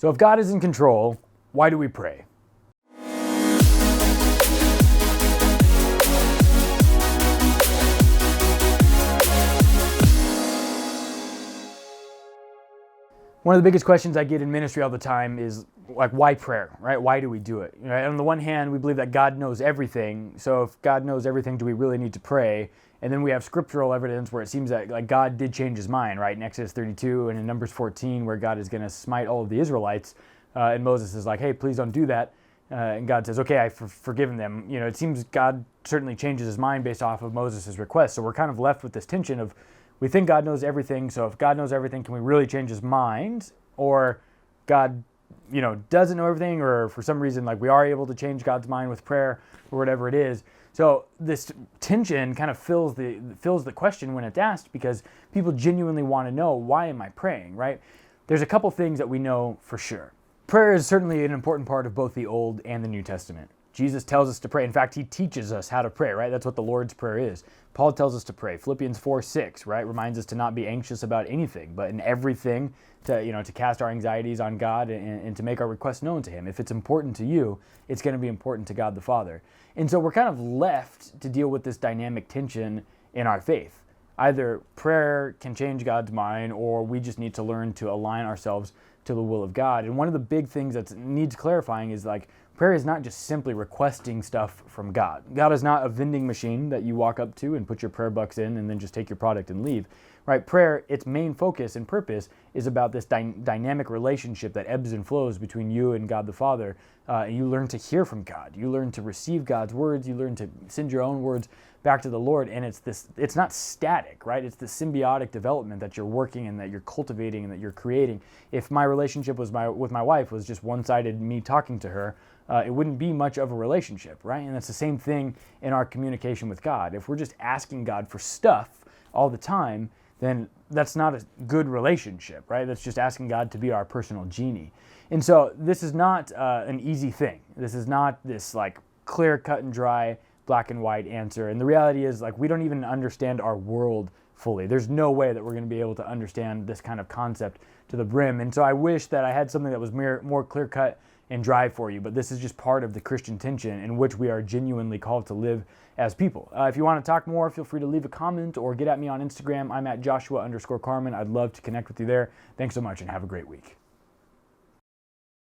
So if God is in control, why do we pray? One of the biggest questions I get in ministry all the time is like, why prayer, right? Why do we do it? Right? On the one hand, we believe that God knows everything. So if God knows everything, do we really need to pray? And then we have scriptural evidence where it seems that like God did change his mind, right? In Exodus 32 and in Numbers 14, where God is going to smite all of the Israelites. And Moses is like, hey, please don't do that. And God says, okay, I've forgiven them. You know, it seems God certainly changes his mind based off of Moses' request. So we're kind of left with this tension of, we think God knows everything. So if God knows everything, can we really change his mind? Or God, doesn't know everything, or for some reason, like we are able to change God's mind with prayer or whatever it is. So this tension kind of fills the question when it's asked, because people genuinely want to know, why am I praying, right? There's a couple things that we know for sure. Prayer is certainly an important part of both the Old and the New Testament. Jesus tells us to pray. In fact, he teaches us how to pray, right? That's what the Lord's Prayer is. Paul tells us to pray. Philippians 4:6, right, reminds us to not be anxious about anything, but in everything to cast our anxieties on God and to make our requests known to him. If it's important to you, it's going to be important to God the Father. And so we're kind of left to deal with this dynamic tension in our faith. Either prayer can change God's mind, or we just need to learn to align ourselves to the will of God. And one of the big things that needs clarifying is like, prayer is not just simply requesting stuff from God. God is not a vending machine that you walk up to and put your prayer bucks in and then just take your product and leave, right? Prayer, its main focus and purpose is about this dynamic relationship that ebbs and flows between you and God the Father. You learn to hear from God. You learn to receive God's words. You learn to send your own words back to the Lord. And it's not static, right? It's the symbiotic development that you're working and that you're cultivating and that you're creating. If my relationship with my wife was just one-sided, me talking to her, it wouldn't be much of a relationship, right? And it's the same thing in our communication with God. If we're just asking God for stuff all the time, then that's not a good relationship, right? That's just asking God to be our personal genie. And so this is not an easy thing. This is not this like clear, cut and dry, black and white answer. And the reality is, like, we don't even understand our world fully. There's no way that we're going to be able to understand this kind of concept to the brim. And so I wish that I had something that was more clear cut and drive for you, but this is just part of the Christian tension in which we are genuinely called to live as people. If you want to talk more, feel free to leave a comment or get at me on Instagram. I'm at Joshua_Carman. I'd love to connect with you there. Thanks so much and have a great week.